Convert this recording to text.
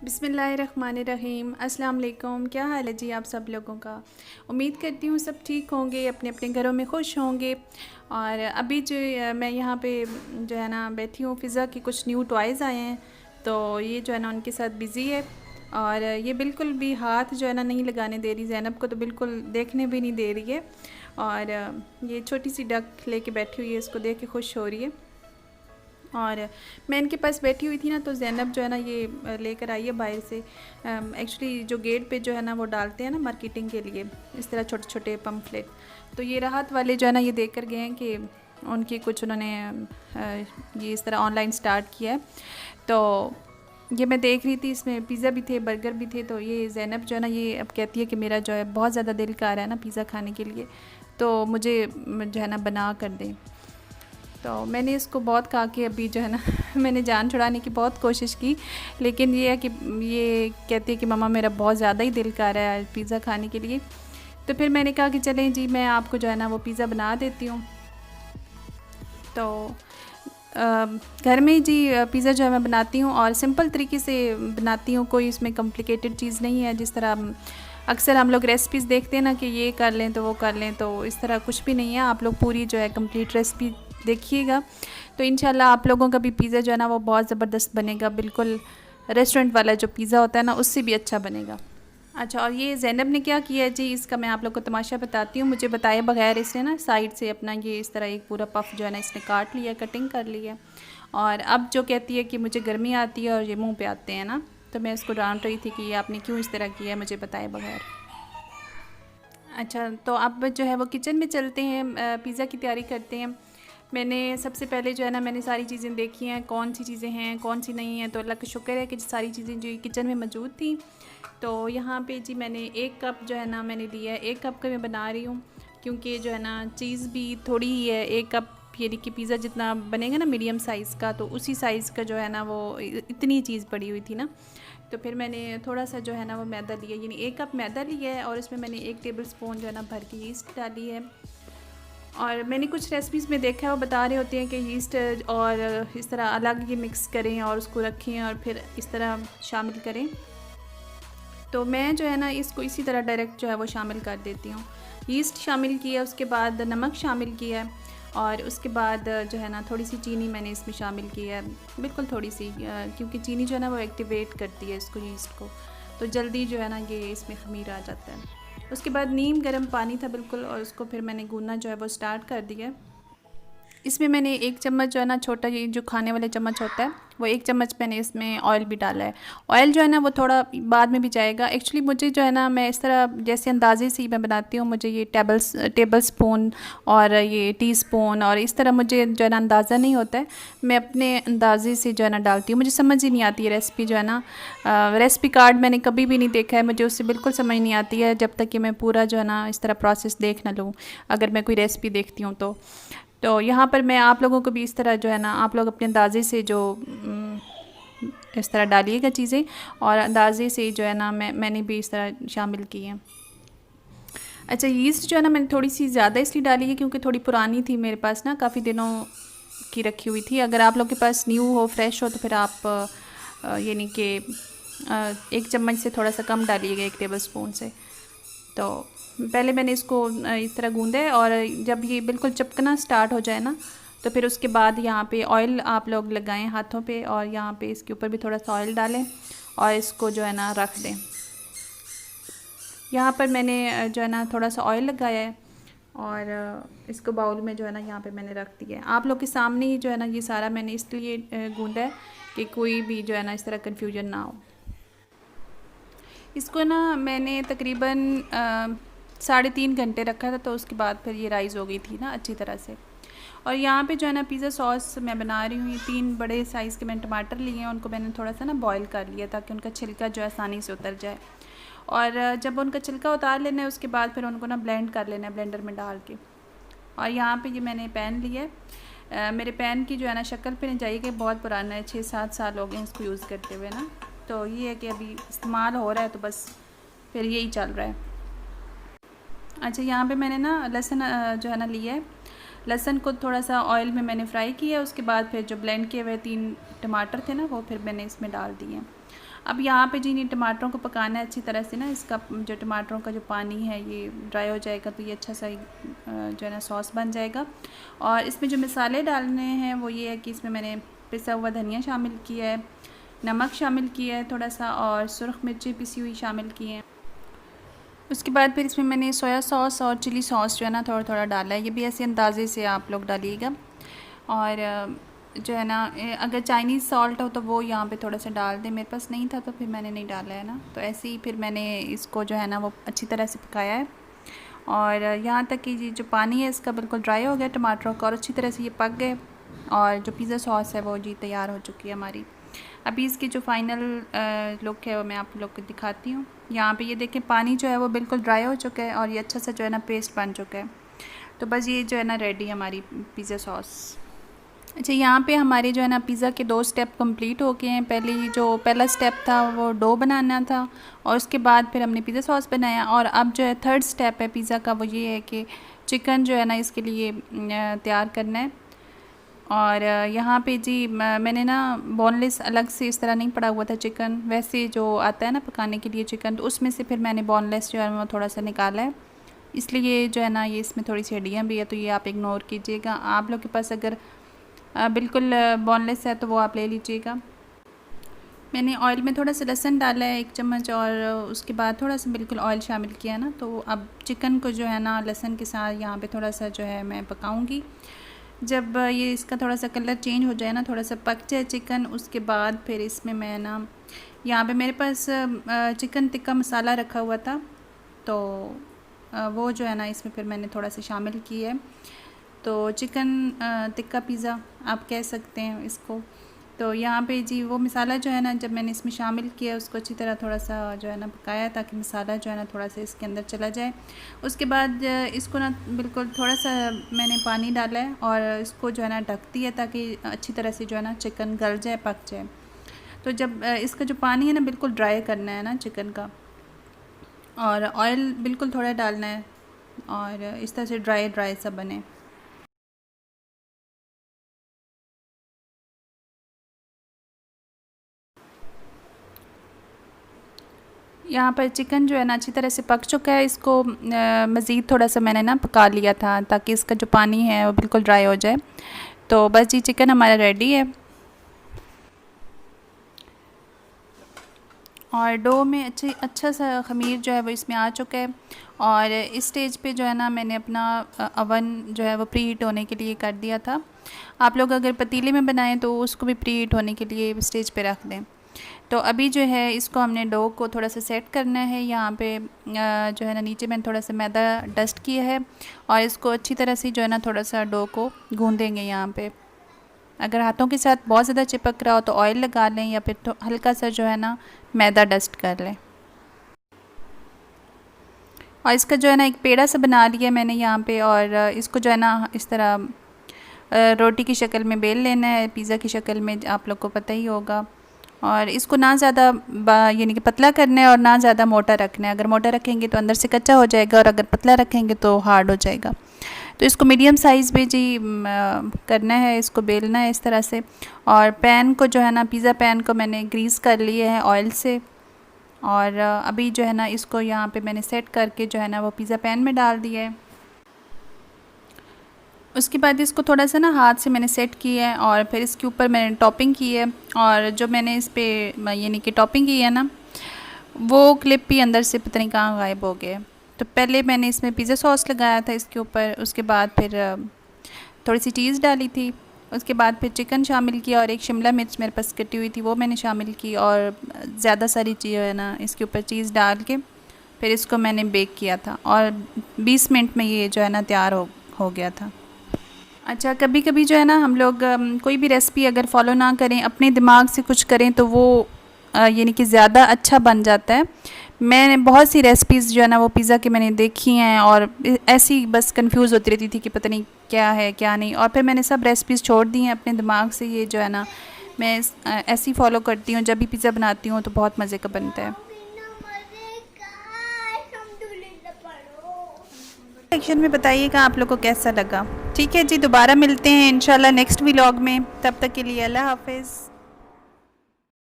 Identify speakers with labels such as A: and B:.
A: बिस्मिल्लाहिर्रहमानिर्रहीम। अस्सलाम वालेकुम। क्या हाल है जी आप सब लोगों का। उम्मीद करती हूँ सब ठीक होंगे, अपने अपने घरों में खुश होंगे। और अभी जो मैं यहाँ पे जो है ना बैठी हूँ, फ़िज़ा के कुछ न्यू टॉयज़ आए हैं, तो ये जो है ना उनके साथ बिज़ी है। और ये बिल्कुल भी हाथ जो है ना नहीं लगाने दे रही, ज़ैनब को तो बिल्कुल देखने भी नहीं दे रही है। और ये छोटी सी डक लेके बैठी हुई है, इसको देख के खुश हो रही है। और मैं इनके पास बैठी हुई थी ना, तो ज़ैनब जो है ना ये लेकर आई है बाहर से। एक्चुअली जो गेट पे जो है ना वो डालते हैं ना मार्केटिंग के लिए, इस तरह छोटे छोटे पम्फलेट। तो ये राहत वाले जो है ना ये देख कर गए हैं कि उनकी कुछ उन्होंने ये इस तरह ऑनलाइन स्टार्ट किया है। तो ये मैं देख रही थी, इसमें पिज़्ज़ा भी थे, बर्गर भी थे। तो ये ज़ैनब जो है ना ये अब कहती है कि मेरा जो है बहुत ज़्यादा दिल कर रहा है ना पिज़्ज़ा खाने के लिए, तो मुझे जो है ना बना कर दें। तो मैंने इसको बहुत कहा कि अभी जो है ना मैंने जान छुड़ाने की बहुत कोशिश की, लेकिन ये है कि ये कहती है कि मम्मा मेरा बहुत ज़्यादा ही दिल कर रहा है पिज़्ज़ा खाने के लिए। तो फिर मैंने कहा कि चलें जी, मैं आपको जो है ना वो पिज़्ज़ा बना देती हूँ। तो घर में जी पिज़्ज़ा जो है मैं बनाती हूँ, और सिंपल तरीके से बनाती हूँ, कोई इसमें कॉम्प्लिकेटेड चीज़ नहीं है। जिस तरह अक्सर हम लोग रेसिपीज़ देखते हैं ना कि ये कर लें तो वो कर लें, तो इस तरह कुछ भी नहीं है। आप लोग पूरी जो है कंप्लीट रेसिपी देखिएगा, तो इंशाल्लाह आप लोगों का भी पिज़्ज़ा जो है ना वो बहुत ज़बरदस्त बनेगा, बिल्कुल रेस्टोरेंट वाला जो पिज़्ज़ा होता है ना उससे भी अच्छा बनेगा। अच्छा, और ये ज़ैनब ने क्या किया है जी, इसका मैं आप लोग को तमाशा बताती हूँ। मुझे बताए बगैर इसने ना साइड से अपना ये इस तरह एक पूरा पफ जो है ना इसने काट लिया, कटिंग कर ली है। और अब जो कहती है कि मुझे गर्मी आती है और ये मुंह पे आते हैं ना, तो मैं इसको डांट रही थी कि ये आपने क्यों इस तरह किया है मुझे बताए बगैर। अच्छा, तो अब जो है वो किचन में चलते हैं, पिज़्ज़ा की तैयारी करते हैं। मैंने सबसे पहले जो है ना मैंने सारी चीज़ें देखी हैं, कौन सी चीज़ें हैं कौन सी नहीं हैं। तो अल्लाह का शुक्र है कि सारी चीज़ें जो किचन में मौजूद थी। तो यहाँ पे जी मैंने 1 कप जो है ना मैंने लिया है, 1 कप का मैं बना रही हूँ, क्योंकि जो है ना चीज़ भी थोड़ी ही है। 1 कप यानी कि पिज़्ज़ा जितना बनेगा ना मीडियम साइज़ का, तो उसी साइज़ का जो है ना वो इतनी चीज़ पड़ी हुई थी ना। तो फिर मैंने थोड़ा सा जो है ना वो मैदा लिया, यानी 1 कप मैदा लिया है, और इसमें मैंने 1 टेबल स्पून जो है ना भर के यीस्ट डाली है। और मैंने कुछ रेसिपीज़ में देखा है, वो बता रहे होते हैं कि यीस्ट और इस तरह अलग ये मिक्स करें और उसको रखें और फिर इस तरह शामिल करें। तो मैं जो है ना इसको इसी तरह डायरेक्ट जो है वो शामिल कर देती हूँ। यीस्ट शामिल किया, उसके बाद नमक शामिल किया है, और उसके बाद जो है ना थोड़ी सी चीनी मैंने इसमें शामिल की है, बिल्कुल थोड़ी सी, क्योंकि चीनी जो है ना वो एक्टिवेट करती है इसको, यीस्ट को, तो जल्दी जो है ना ये इसमें ख़मीर आ जाता है। उसके बाद नीम गर्म पानी था बिल्कुल, और उसको फिर मैंने गूंदना जो है वो स्टार्ट कर दिया। इसमें मैंने 1 चम्मच जो है ना छोटा ये जो खाने वाले चम्मच होता है, वो 1 चम्मच मैंने इसमें ऑयल भी डाला है। ऑयल जो है ना वो थोड़ा बाद में भी जाएगा। एक्चुअली मुझे जो है ना मैं इस तरह जैसे अंदाज़े से ही मैं बनाती हूँ, मुझे ये टेबल स्पून और ये टीस्पून और इस तरह मुझे जो है ना अंदाज़ा नहीं होता है। मैं अपने अंदाज़े से जो है ना डालती हूँ, मुझे समझ ही नहीं आती है रेसिपी जो है ना। रेसिपी कार्ड मैंने कभी भी नहीं देखा है, मुझे उससे बिल्कुल समझ नहीं आती है जब तक कि मैं पूरा जो है ना इस तरह प्रोसेस देख ना लूँ, अगर मैं कोई रेसिपी देखती हूँ तो यहाँ पर मैं आप लोगों को भी इस तरह जो है ना, आप लोग अपने अंदाज़े से जो इस तरह डालिएगा चीज़ें, और अंदाज़े से जो है ना मैंने भी इस तरह शामिल की हैं। अच्छा, यीस्ट जो है ना मैंने थोड़ी सी ज़्यादा इसलिए डाली है क्योंकि थोड़ी पुरानी थी मेरे पास ना, काफ़ी दिनों की रखी हुई थी। अगर आप लोग के पास न्यू हो, फ्रेश हो, तो फिर आप यानी कि 1 चम्मच से थोड़ा सा कम डालिएगा, 1 टेबल स्पून से। तो पहले मैंने इसको इस तरह गूँधा है, और जब ये बिल्कुल चिपकना स्टार्ट हो जाए ना, तो फिर उसके बाद यहाँ पे ऑयल आप लोग लगाएं हाथों पे, और यहाँ पे इसके ऊपर भी थोड़ा सा ऑयल डालें और इसको जो है ना रख दें। यहाँ पर मैंने जो है ना थोड़ा सा ऑयल लगाया है, और इसको बाउल में जो है ना यहाँ पे मैंने रख दिया है। आप लोग के सामने ही जो है ना ये सारा मैंने इसलिए गूँधा है कि कोई भी जो है ना इस तरह कन्फ्यूजन ना हो। इसको ना मैंने तकरीबन 3.5 घंटे रखा था, तो उसके बाद फिर ये राइज़ हो गई थी ना अच्छी तरह से। और यहाँ पे जो है ना पिज़्ज़ा सॉस मैं बना रही हूँ। ये 3 बड़े साइज़ के मैंने टमाटर लिए हैं, उनको मैंने थोड़ा सा ना बॉईल कर लिया ताकि उनका छिलका जो है आसानी से उतर जाए। और जब उनका छिलका उतार लेना है उसके बाद फिर उनको ना ब्लेंड कर लेना है ब्लेंडर में डाल के। और यहाँ पे ये मैंने पैन लिया है। मेरे पैन की जो है ना शक्ल पे नहीं चाहिए कि बहुत पुराना है, 6-7 साल हो गए हैं इसको यूज़ करते हुए ना, तो ये है कि अभी इस्तेमाल हो रहा है, तो बस फिर यही चल रहा है। अच्छा, यहाँ पे मैंने ना लहसुन जो है ना लिया है, लहसुन को थोड़ा सा ऑयल में मैंने फ्राई किया, उसके बाद फिर जो ब्लेंड किए हुए 3 टमाटर थे ना, वो फिर मैंने इसमें डाल दिए। अब यहाँ पे जी इन टमाटरों को पकाना है अच्छी तरह से ना, इसका जो टमाटरों का जो पानी है ये ड्राई हो जाएगा, तो ये अच्छा सा जो है ना सॉस बन जाएगा। और इसमें जो मसाले डालने हैं वो ये है कि इसमें मैंने पिसा हुआ धनिया शामिल किया है, नमक शामिल किया है थोड़ा सा, और सुरख मिर्ची पिसी हुई शामिल की हैं। उसके बाद फिर इसमें मैंने सोया सॉस और चिली सॉस जो है ना थोड़ा थोड़ा डाला है, ये भी ऐसे अंदाजे से आप लोग डालिएगा। और जो है ना अगर चाइनीज़ सॉल्ट हो तो वो यहाँ पे थोड़ा सा डाल दें, मेरे पास नहीं था तो फिर मैंने नहीं डाला है ना। तो ऐसे ही फिर मैंने इसको जो है ना वो अच्छी तरह से पकाया है, और यहाँ तक कि जो पानी है इसका बिल्कुल ड्राई हो गया टमाटरों का, और अच्छी तरह से ये पक गए, और जो पिज़्ज़ा सॉस है वो जी तैयार हो चुकी है हमारी। अभी इसकी जो फाइनल लुक है वो मैं आप लोग को दिखाती हूँ। यहाँ पे ये देखें पानी जो है वो बिल्कुल ड्राई हो चुका है, और ये अच्छा सा जो है ना पेस्ट बन चुका है। तो बस ये जो है ना रेडी है हमारी पिज़्ज़ा सॉस। अच्छा, यहाँ पे हमारे जो है ना पिज़्ज़ा के 2 स्टेप कंप्लीट हो गए हैं। पहला स्टेप था वो डो बनाना था, और उसके बाद फिर हमने पिज़्ज़ा सॉस बनाया, और अब जो है 3rd स्टेप है पिज़्ज़ा का, वो ये है कि चिकन जो है ना इसके लिए तैयार करना है। और यहाँ पे जी मैंने ना बोनलेस अलग से इस तरह नहीं पड़ा हुआ था चिकन, वैसे जो आता है ना पकाने के लिए चिकन, तो उसमें से फिर मैंने बोनलेस जो है वो थोड़ा सा निकाला है, इसलिए जो है ना ये इसमें थोड़ी सी हड्डियाँ भी है, तो ये आप इग्नोर कीजिएगा। आप लोग के पास अगर बिल्कुल बोनलेस है तो वो आप ले लीजिएगा। मैंने ऑयल में थोड़ा सा लहसुन डाला है 1 चम्मच, और उसके बाद थोड़ा सा बिल्कुल ऑयल शामिल किया ना, तो अब चिकन को जो है ना लहसुन के साथ यहाँ पे थोड़ा सा जो है मैं पकाऊंगी। जब ये इसका थोड़ा सा कलर चेंज हो जाए ना, थोड़ा सा पक जाए चिकन, उसके बाद फिर इसमें मैं ना यहाँ पे मेरे पास चिकन टिक्का मसाला रखा हुआ था, तो वो जो है ना इसमें फिर मैंने थोड़ा सा शामिल किया है। तो चिकन टिक्का पिज़्ज़ा आप कह सकते हैं इसको। तो यहाँ पे जी वो मसाला जो है ना जब मैंने इसमें शामिल किया, उसको अच्छी तरह थोड़ा सा जो है ना पकाया, ताकि मसाला जो है ना थोड़ा सा इसके अंदर चला जाए। उसके बाद इसको ना बिल्कुल थोड़ा सा मैंने पानी डाला है, और इसको जो है ना ढक दिया, ताकि अच्छी तरह से जो है ना चिकन गल जाए, पक जाए। तो जब इसका जो पानी है ना बिल्कुल ड्राई करना है ना चिकन का, और ऑयल बिल्कुल थोड़ा डालना है, और इस तरह से ड्राई ड्राई सा बने। यहाँ पर चिकन जो है ना अच्छी तरह से पक चुका है, इसको मज़ीद थोड़ा सा मैंने ना पका लिया था, ताकि इसका जो पानी है वो बिल्कुल ड्राई हो जाए। तो बस जी चिकन हमारा रेडी है, और डो में अच्छा सा ख़मीर जो है वो इसमें आ चुका है। और इस स्टेज पे जो है ना मैंने अपना अवन जो है वो प्री हीट होने के लिए कर दिया था। आप लोग अगर पतीले में बनाएं तो उसको भी प्री हीट होने के लिए स्टेज पे रख दें। तो अभी जो है इसको हमने डो को थोड़ा सा सेट करना है। यहाँ पे जो है ना नीचे मैंने थोड़ा सा मैदा डस्ट किया है, और इसको अच्छी तरह से जो है ना थोड़ा सा डो को गूँधेंगे। यहाँ पे अगर हाथों के साथ बहुत ज़्यादा चिपक रहा हो तो ऑयल लगा लें, या फिर तो हल्का सा जो है ना मैदा डस्ट कर लें। और इसका जो है ना एक पेड़ा सा बना लिया मैंने यहाँ पे, और इसको जो है ना इस तरह रोटी की शक्ल में बेल लेना है, पिज़्ज़ा की शक्ल में, आप लोग को पता ही होगा। और इसको ना ज़्यादा यानी कि पतला करना है, और ना ज़्यादा मोटा रखना है। अगर मोटा रखेंगे तो अंदर से कच्चा हो जाएगा, और अगर पतला रखेंगे तो हार्ड हो जाएगा। तो इसको मीडियम साइज़ में जी करना है, इसको बेलना है इस तरह से। और पैन को जो है ना पिज़्ज़ा पैन को मैंने ग्रीस कर लिया है ऑयल से, और अभी जो है ना इसको यहाँ पे मैंने सेट करके जो है ना वो पिज़्ज़ा पैन में डाल दिया है। उसके बाद इसको थोड़ा सा ना हाथ से मैंने सेट किया है, और फिर इसके ऊपर मैंने टॉपिंग की है। और जो मैंने इस पर यानी कि टॉपिंग की है ना, वो क्लिप भी अंदर से पता नहीं कहाँ गायब हो गए। तो पहले मैंने इसमें पिज़्ज़ा सॉस लगाया था इसके ऊपर, उसके बाद फिर थोड़ी सी चीज़ डाली थी, उसके बाद फिर चिकन शामिल किया, और एक शिमला मिर्च मेरे पास कटी हुई थी वो मैंने शामिल की, और ज़्यादा सारी चीज़ है ना इसके ऊपर चीज़ डाल के फिर इसको मैंने बेक किया था, और 20 मिनट में ये जो है ना तैयार हो गया था। अच्छा, कभी कभी जो है ना हम लोग कोई भी रेसिपी अगर फॉलो ना करें, अपने दिमाग से कुछ करें, तो वो यानी कि ज़्यादा अच्छा बन जाता है। मैंने बहुत सी रेसिपीज़ जो है ना वो पिज़्ज़ा की मैंने देखी हैं, और ऐसी बस कंफ्यूज होती रहती थी कि पता नहीं क्या है क्या नहीं, और फिर मैंने सब रेसिपीज़ छोड़ दी हैं अपने दिमाग से। ये जो है ना मैं ऐसी फॉलो करती हूँ, जब भी पिज़्ज़ा बनाती हूँ तो बहुत मज़े का बनता है। सेक्शन में बताइएगा आप लोग को कैसा लगा। ठीक है जी, दोबारा मिलते हैं इंशाल्लाह नेक्स्ट व्लॉग में। तब तक के लिए अल्लाह हाफ़िज़।